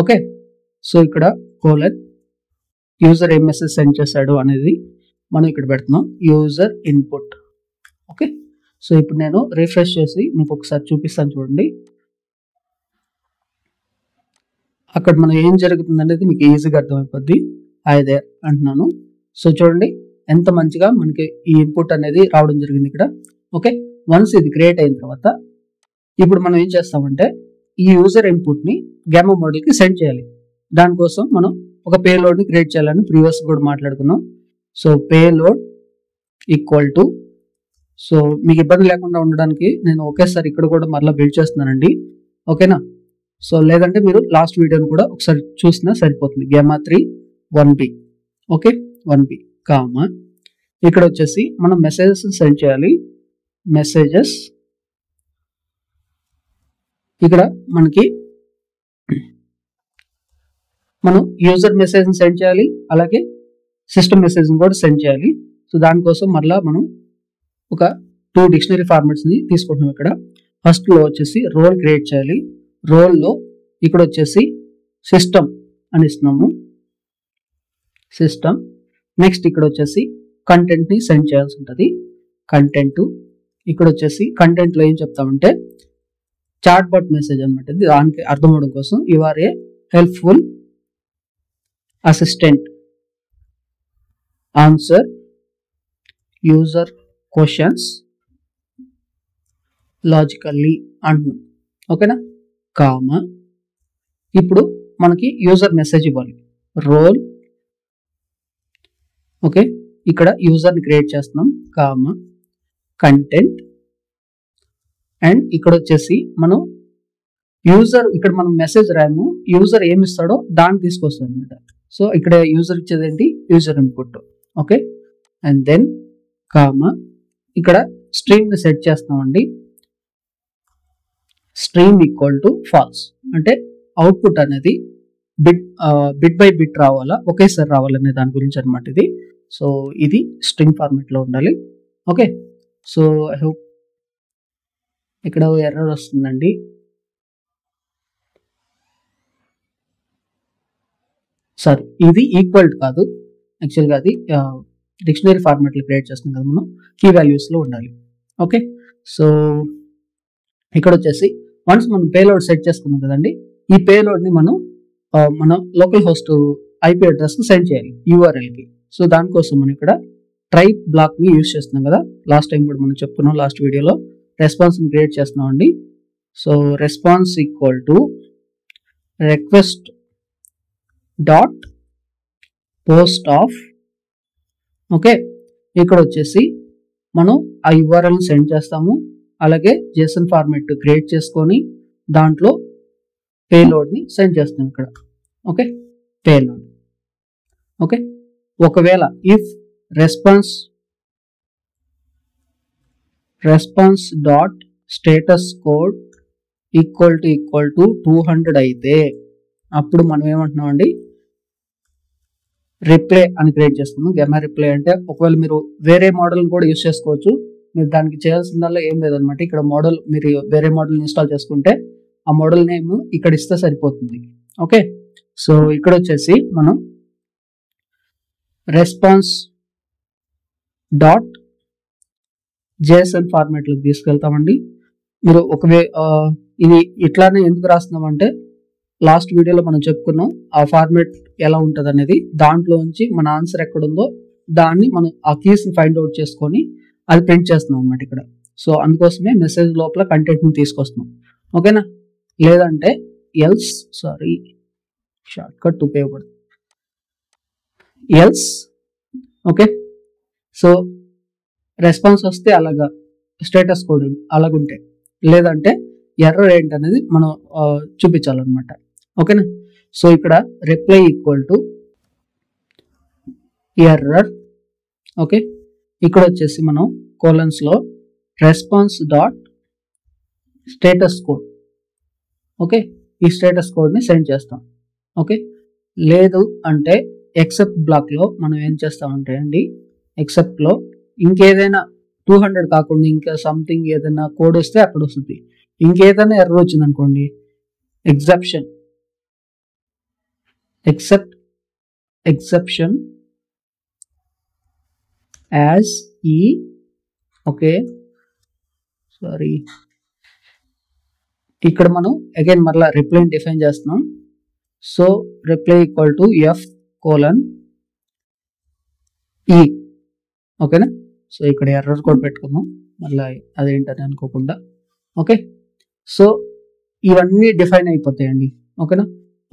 ఓకే, సో ఇక్కడ కోలన్ యూజర్ ఏం మెసేజ్ సెండ్ చేశాడు అనేది మనం ఇక్కడ పెడుతున్నాం, యూజర్ ఇన్పుట్. ఓకే, సో ఇప్పుడు నేను రిఫ్రెష్ చేసి మీకు ఒకసారి చూపిస్తాను చూడండి. అక్కడ మనం ఏం జరుగుతుంది అనేది మీకు ఈజీగా అర్థమైపోద్ది. అదే అంటున్నాను. సో చూడండి ఎంత మంచిగా మనకి ఈ ఇన్పుట్ అనేది రావడం జరిగింది ఇక్కడ. ఓకే, వన్స్ ఇది క్రియేట్ అయిన తర్వాత ఇప్పుడు మనం ఏం చేస్తామంటే, ఈ యూజర్ ఇన్పుట్ ని గ్యామా మోడల్ కి సెండ్ చేయాలి. దానికోసం మనం ఒక పేలోడ్ ని క్రియేట్ చేయాలని ప్రీవియస్ కూడా మాట్లాడుకున్నాం. So payload equal to, so మీకు ఇబ్బంది లేకుండా ఉండడానికి నేను ఒకేసారి ఇక్కడ కూడా మరలా బిల్డ్ చేస్తున్నానండి. ఓకేనా, సో లేదంటే మీరు లాస్ట్ వీడియోని కూడా ఒకసారి చూసినా సరిపోతుంది. gamma3 1b. Okay, 1b comma ఇక్కడ వచ్చేసి మనం మెసేజెస్ సెండ్ చేయాలి. మెసేజెస్ ఇక్కడ మనకి మనం యూజర్ మెసేజ్ సెండ్ చేయాలి, అలాగే సిస్టమ్ మెసేజ్ కూడా సెండ్ చేయాలి. సో దానికోసం మరలా మనం ఒక 2 డిక్షనరీ ఫార్మాట్స్ ని తీసుకుంటున్నాం. ఇక్కడ ఫస్ట్ లో వచ్చేసి రోల్ క్రియేట్ చేయాలి. రోల్ లో ఇక్కడ వచ్చేసి సిస్టమ్ అని ఇస్తున్నాము, సిస్టమ్. నెక్స్ట్ ఇక్కడ వచ్చేసి కంటెంట్ ని సెండ్ చేయాల్సి ఉంటుంది. కంటెంట్ ఇక్కడ వచ్చేసి కంటెంట్ లో ఏం చెప్తామంటే చాట్ బాట్ మెసేజ్ అనమాట. ఇది దానికి అర్థం అవడం కోసం, you are a helpful assistant, answer user questions logically అంటున్నాం. ఓకేనా, కామా ఇప్పుడు మనకి యూజర్ మెసేజ్ ఇవ్వాలి. రోల్, ఓకే, ఇక్కడ యూజర్ ని క్రియేట్ చేస్తున్నాం, కామా కంటెంట్. అండ్ ఇక్కడ వచ్చేసి మనం యూజర్, ఇక్కడ మనం మెసేజ్ రాము, యూజర్ ఏమి ఇస్తాడో దాన్ని తీసుకొస్తాం అనమాట. సో ఇక్కడ యూజర్ ఇచ్చేది ఏంటి, user input. Okay, and then comma ఇక్కడ స్ట్రీమ్ ని సెట్ చేస్తామండి. స్ట్రీమ్ ఈక్వల్ టు ఫాల్స్, అంటే అవుట్పుట్ అనేది బిట్ బై బిట్ రావాలా, ఒకేసారి రావాలనే దాని గురించి అనమాట ఇది. సో ఇది స్ట్రింగ్ ఫార్మాట్ లో ఉండాలి. ఓకే, సో ఐ హోప్ ఇక్కడ ఎర్రర్ వస్తుందండి. సారీ, ఇది ఈక్వల్ కాదు, యాక్చువల్గా అది డిక్షనరీ ఫార్మాట్ లో క్రియేట్ చేస్తున్నాం కదా మనం, కీ వాల్యూస్ లో ఉండాలి. ఓకే, సో ఇక్కడ వచ్చేసి వన్స్ మనం పేలోడ్ సెట్ చేసుకున్నాం కదండి, ఈ పేలోడ్ ని మనం మన లోకల్ హోస్ట్ ఐపీ అడ్రస్ కు సెండ్ చేయాలి, URL కి. సో దానికోసం మనం ఇక్కడ ట్రైప్ బ్లాక్ ని యూజ్ చేస్తున్నాం కదా, లాస్ట్ టైం కూడా మనం చెప్పుకున్నాం లాస్ట్ వీడియోలో. రెస్పాన్స్ ని క్రియేట్ చేస్తున్నాం అండి. So response equal to request dot post of. Okay, ఇక్కడ వచ్చేసి మనం ఆ URL సెండ్ చేస్తాము, అలాగే JSON ఫార్మాట్ క్రియేట్ చేసుకొని దాంట్లో పేలోడ్ ని సెండ్ చేస్తాం ఇక్కడ. Okay, payload. ఓకే, ఒకవేళ if response dot status code equal to 200 అయితే అప్పుడు మనం ఏమంటున్నాం అండి, రిప్లై అని క్రియేట్ చేస్తున్నాం. గెమా రిప్లై అంటే ఒకవేళ మీరు వేరే మోడల్ కూడా యూస్ చేసుకోవచ్చు, మీరు దానికి చేయాల్సిందల్లా ఏం లేదనమాట. ఇక్కడ మోడల్ మీరు వేరే మోడల్ ఇన్స్టాల్ చేసుకుంటే ఆ మోడల్ నేమ్ ఇక్కడ ఇస్తే సరిపోతుంది. ఓకే, సో ఇక్కడ వచ్చేసి మనం రెస్పాన్స్ డాట్ JSON ఫార్మాట్ లోకి తీసుకెళ్తామండి. మీరు ఇది ఇట్లానే ఎందుకు రాస్తున్నామంటే, లాస్ట్ వీడియోలో మనం చెప్పుకున్నాం ఆ ఫార్మాట్ ఎలా ఉంటుంది అనేది. దాంట్లో నుంచి మన ఆన్సర్ ఎక్కడ ఉందో దాన్ని మనం ఆ కీస్ ని ఫైండ్ అవుట్ చేసుకొని అది ప్రింట్ చేస్తున్నాం అనమాట ఇక్కడ. సో అందుకోసమే మెసేజ్ లోపల కంటెంట్ని తీసుకొస్తున్నాం. ఓకేనా? లేదంటే ఎల్స్ షార్ట్ కట్ ఉపయోగపడుతుంది. ఎల్స్ ఓకే, సో రెస్పాన్స్ వస్తే అలాగా స్టేటస్ కోడ్ అలాగుంటే, లేదంటే ఎర్రర్ ఏంటనేది మనం చూపించాలన్నమాట. ఓకేనా? సో ఇక్కడ reply equal to error. Okay, ఇక్కడ వచ్చేసి మనం కోలన్స్లో response dot status code. Okay, ఈ స్టేటస్ కోడ్ని సెండ్ చేస్తాం. ఓకే, లేదు అంటే ఎక్సెప్ట్ బ్లాక్లో మనం ఏం చేస్తామంటే అండి, ఎక్సెప్ట్లో ఇంకేదైనా 200 కాకుండా ఇంకా సంథింగ్ ఏదైనా కోడ్ వస్తే అక్కడ వస్తుంది. ఇంకేదైనా ఎర్రర్ వచ్చింది అనుకోండి, ఎక్సెప్షన్ యాజ్ ఈ. ఓకే, ఇక్కడ మనం అగైన్ మరలా రిప్లైని డిఫైన్ చేస్తున్నాం. So reply equal to F:E. ఓకేనా? సో ఇక్కడ ఎర్రర్ కోడ్ పెట్టుకుందాం మళ్ళీ అదేంటని అనుకోకుండా. ఓకే, సో ఇవన్నీ డిఫైన్ అయిపోతాయండి. ఓకేనా?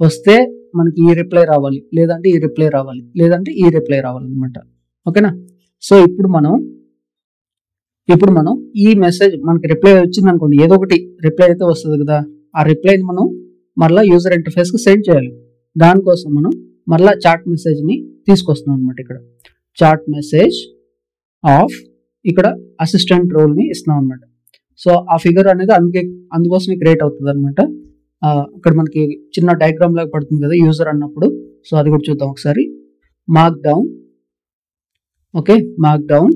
వస్తే మనకి ఈ రిప్లై రావాలి, లేదంటే ఈ రిప్లై రావాలి, లేదంటే ఈ రిప్లై రావాలన్నమాట. ఓకేనా? సో ఇప్పుడు మనం ఈ మెసేజ్ మనకి రిప్లై వచ్చింది అనుకోండి, ఏదో ఒకటి రిప్లై అయితే వస్తుంది కదా, ఆ రిప్లైని మనం మరలా యూజర్ ఇంటర్ఫేస్కి సెండ్ చేయాలి. దానికోసం మనం మరలా చాట్ మెసేజ్ని తీసుకొస్తున్నాం అనమాట. ఇక్కడ చాట్ మెసేజ్ ఆఫ్, ఇక్కడ అసిస్టెంట్ రోల్ని ఇస్తున్నాం అనమాట. సో ఆ ఫిగర్ అనేది అందుకోసమే క్రియేట్ అవుతుంది అనమాట. ఇక్కడ మనకి చిన్న డయాగ్రామ్ లాగా పడుతుంది కదా యూజర్ అన్నప్పుడు. సో అది కూడా చూద్దాం ఒకసారి. Mark down. Okay, mark down.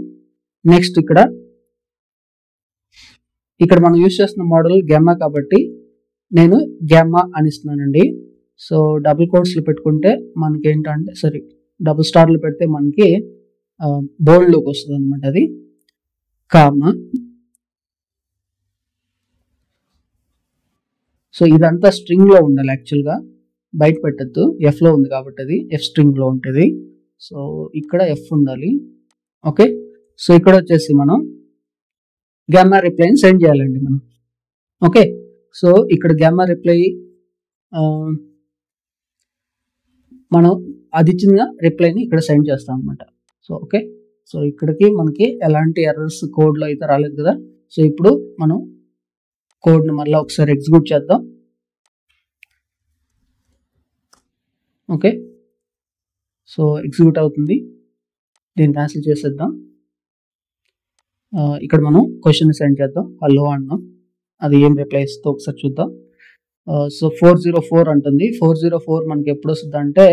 Next ఇక్కడ మనం యూజ్ చేస్తున్న మోడల్ గ్యామా కాబట్టి నేను గ్యామా అని ఇస్తున్నానండి. సో డబుల్ కోట్స్లో పెట్టుకుంటే మనకి ఏంటంటే డబుల్ స్టార్లు పెడితే మనకి బోల్డ్లోకి వస్తుంది అనమాట. అది కామా. సో ఇదంతా స్ట్రింగ్లో ఉండాలి యాక్చువల్గా, బయట పెట్టద్దు. ఎఫ్లో ఉంది కాబట్టి అది ఎఫ్ స్ట్రింగ్లో ఉంటుంది. సో ఇక్కడ ఎఫ్ ఉండాలి. ఓకే, సో ఇక్కడ వచ్చేసి మనం గ్యామా రిప్లైని సెండ్ చేయాలండి మనం. ఓకే, సో ఇక్కడ గ్యామా రిప్లై మనం అది ఇచ్చిన రిప్లైని ఇక్కడ సెండ్ చేస్తాం అనమాట. సో ఓకే, సో ఇక్కడికి మనకి ఎలాంటి ఎర్రర్స్ కోడ్లో అయితే రాలేదు కదా. సో ఇప్పుడు మనం కోడ్ని మళ్ళీ ఒకసారి ఎగ్జిక్యూట్ చేద్దాం. ఓకే, సో ఎగ్జిక్యూట్ అవుతుంది. దీన్ని క్యాన్సిల్ చేసేద్దాం. ఇక్కడ మనం క్వశ్చన్ సెండ్ చేద్దాం, హలో అన్నాం. అది ఏం రిప్లై ఇస్తుందో ఒకసారి చూద్దాం. సో 404 అంటుంది. 404 మనకి ఎప్పుడు వస్తుంది అంటే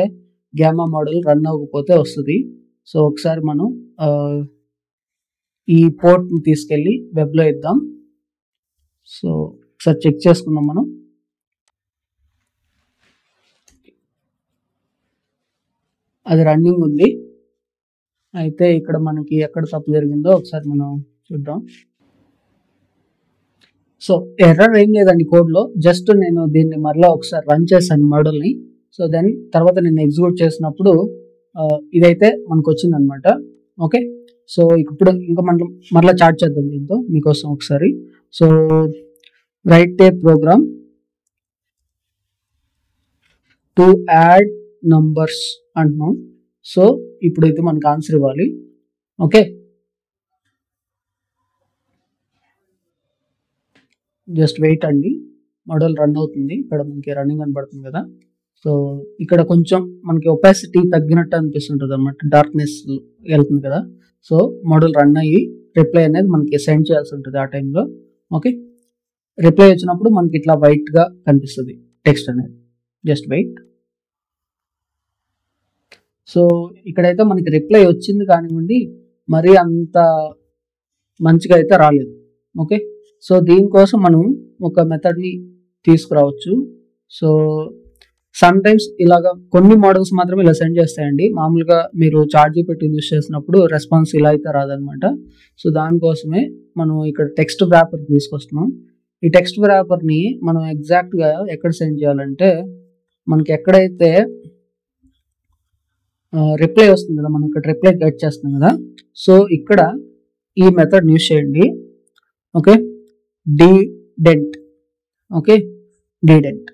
గ్యామా మోడల్ రన్ అవ్వకపోతే వస్తుంది. సో ఒకసారి మనం ఈ పోర్ట్ని తీసుకెళ్ళి వెబ్లో ఇద్దాం. సో ఒకసారి చెక్ చేసుకుందాం మనం. అది రన్నింగ్ ఉంది. అయితే ఇక్కడ మనకి ఎక్కడ తప్పు జరిగిందో ఒకసారి మనం చూద్దాం. సో ఎర్రర్ ఏం లేదండి కోడ్లో, జస్ట్ నేను దీన్ని మరలా ఒకసారి రన్ చేశాను మోడల్ని. సో దెన్ తర్వాత నేను ఎగ్జిక్యూట్ చేసినప్పుడు ఇదైతే మనకు వచ్చింది అనమాట. ఓకే, సో ఇప్పుడు ఇంకా మనం మరలా చాట్ చేద్దాం దీంతో మీకోసం ఒకసారి. So write a program to add numbers అంటున్నాం. సో ఇప్పుడు అయితే మనకు ఆన్సర్ ఇవ్వాలి. ఓకే, జస్ట్ వెయిట్ అండి, మోడల్ రన్ అవుతుంది. ఇక్కడ మనకి రన్నింగ్ కనబడుతుంది కదా. సో ఇక్కడ కొంచెం మనకి ఒపాసిటీ తగ్గినట్టు అనిపిస్తుంటుంది అనమాట, డార్క్నెస్ వెళ్తుంది కదా. సో మోడల్ రన్ అయ్యి రిప్లై అనేది మనకి సెండ్ చేయాల్సి ఉంటుంది ఆ టైంలో. ఓకే, రిప్లై వచ్చినప్పుడు మనకి ఇట్లా వైట్గా కనిపిస్తుంది టెక్స్ట్ అనేది. Just wait. సో ఇక్కడైతే మనకి రిప్లై వచ్చింది కానివ్వండి, మరీ అంత మంచిగా అయితే రాలేదు. ఓకే, సో దీనికోసం మనం ఒక మెథడ్ని తీసుకురావచ్చు. సో సమ్ టైమ్స్ ఇలాగా కొన్ని మోడల్స్ మాత్రమే ఇలా సెండ్ చేస్తాయండి. మామూలుగా మీరు ChatGPT యూజ్ చేసినప్పుడు రెస్పాన్స్ ఇలా అయితే రాదనమాట. సో దానికోసమే మనం ఇక్కడ టెక్స్ట్ వ్రాపర్ తీసుకొస్తున్నాం. ఈ టెక్స్ట్ వ్రాపర్ని మనం ఎగ్జాక్ట్గా ఎక్కడ సెండ్ చేయాలంటే, మనకి ఎక్కడైతే రిప్లై వస్తుంది కదా, మనం ఇక్కడ రిప్లై గెట్ చేస్తున్నాం కదా. సో ఇక్కడ ఈ మెథడ్ యూస్ చేయండి. Okay, dent. Okay, dent.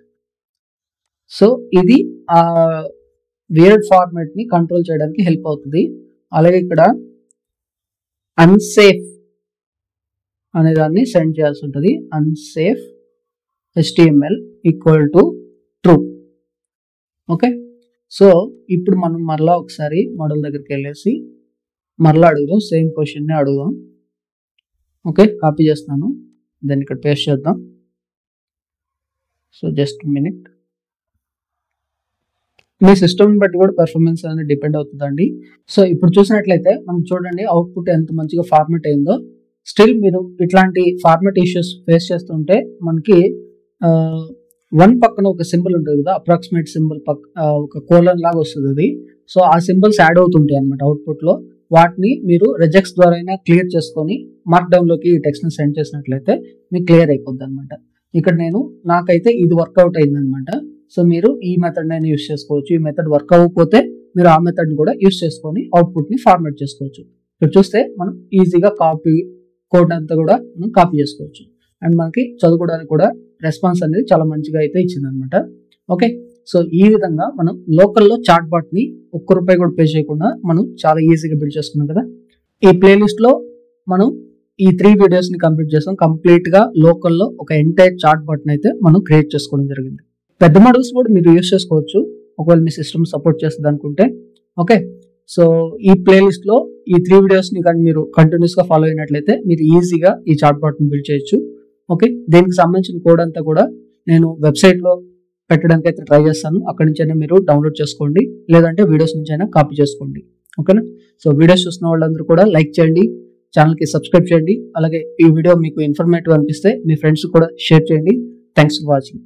So ఇది ఆ వియర్డ్ ఫార్మాట్ ని కంట్రోల్ చేయడానికి హెల్ప్ అవుతుంది. అలాగే ఇక్కడ అన్సేఫ్ అనే దాన్ని సెండ్ చేయాల్సి ఉంటుంది. Unsafe HTML equal to true. Okay, so ఇప్పుడు మనం మరలా ఒకసారి మోడల్ దగ్గరికి వెళ్ళేసి మరలా అడుగుదాం, సేమ్ క్వశ్చన్ని అడుగుదాం. ఓకే, కాపీ చేస్తాను, దాన్ని ఇక్కడ పేస్ట్ చేద్దాం. So just minute. మీ సిస్టమ్ బట్టి కూడా పెర్ఫార్మెన్స్ అనేది డిపెండ్ అవుతుందండి. సో ఇప్పుడు చూసినట్లయితే మనం చూడండి అవుట్పుట్ ఎంత మంచిగా ఫార్మాట్ అయిందో. స్టిల్ మీరు ఇట్లాంటి ఫార్మాట్ ఇష్యూస్ ఫేస్ చేస్తుంటే మనకి వన్ పక్కన ఒక సింబల్ ఉంటుంది కదా, అప్రాక్సిమేట్ సింబల్ ఒక కోలన్ లాగా వస్తుంది అది. సో ఆ సింబల్స్ యాడ్ అవుతుంటాయి అనమాట అవుట్పుట్ లో. వాటిని మీరు రెజెక్ట్స్ ద్వారా అయినా క్లియర్ చేసుకొని మార్క్ డౌన్ లోకి ఈ టెక్స్ట్ ని సెండ్ చేసినట్లయితే మీకు క్లియర్ అయిపోద్ది అనమాట. ఇక్కడ నాకైతే ఇది వర్కౌట్ అయిందనమాట. సో మీరు ఈ మెథడ్ అయినా యూస్ చేసుకోవచ్చు. ఈ మెథడ్ వర్క్ అవ్వకపోతే మీరు ఆ మెథడ్ ని కూడా యూస్ చేసుకొని అవుట్పుట్ ని ఫార్మాట్ చేసుకోవచ్చు. ఇక్కడ చూస్తే మనం ఈజీగా కోడ్ అంతా కూడా మనం కాపీ చేసుకోవచ్చు. అండ్ మనకి చదువుకోవడానికి కూడా రెస్పాన్స్ అనేది చాలా మంచిగా అయితే ఇచ్చింది అనమాట. ఓకే, సో ఈ విధంగా మనం లోకల్లో చాట్ బాట్ ని ₹1 కూడా పే చేయకుండా మనం చాలా ఈజీగా బిల్డ్ చేసుకున్నాం కదా. ఈ ప్లేలిస్ట్ లో మనం ఈ 3 వీడియోస్ ని కంప్లీట్ చేస్తాం. కంప్లీట్ గా లోకల్లో ఒక ఎంటైర్ చాట్ బాట్ ని అయితే మనం క్రియేట్ చేసుకోవడం జరిగింది. పెద్ద మోడల్స్ కూడా మీరు యూస్ చేసుకోవచ్చు ఒకవేళ మీ సిస్టమ్ సపోర్ట్ చేస్తుంది అనుకుంటే. ఓకే, సో ఈ ప్లేలిస్ట్ లో ఈ 3 వీడియోస్ ని కానీ మీరు కంటిన్యూస్ గా ఫాలో అయినట్లయితే మీరు ఈజీగా ఈ చాట్ బాట్ ని బిల్డ్ చేయొచ్చు. ఓకే, దీనికి సంబంధించిన కోడ్ అంతా కూడా నేను వెబ్సైట్ లో పెట్టడానికి అయితే ట్రై చేస్తాను. అక్కడి నుంచి అయినా మీరు డౌన్లోడ్ చేసుకోండి, లేదంటే వీడియోస్ నుంచి అయినా కాపీ చేసుకోండి. ఓకేనా, సో వీడియోస్ చూసిన వాళ్ళందరూ కూడా లైక్ చేయండి, ఛానల్కి సబ్స్క్రైబ్ చేయండి. అలాగే ఈ వీడియో మీకు ఇన్ఫర్మేటివ్ అనిపిస్తే మీ ఫ్రెండ్స్ కూడా షేర్ చేయండి. Thanks for watching.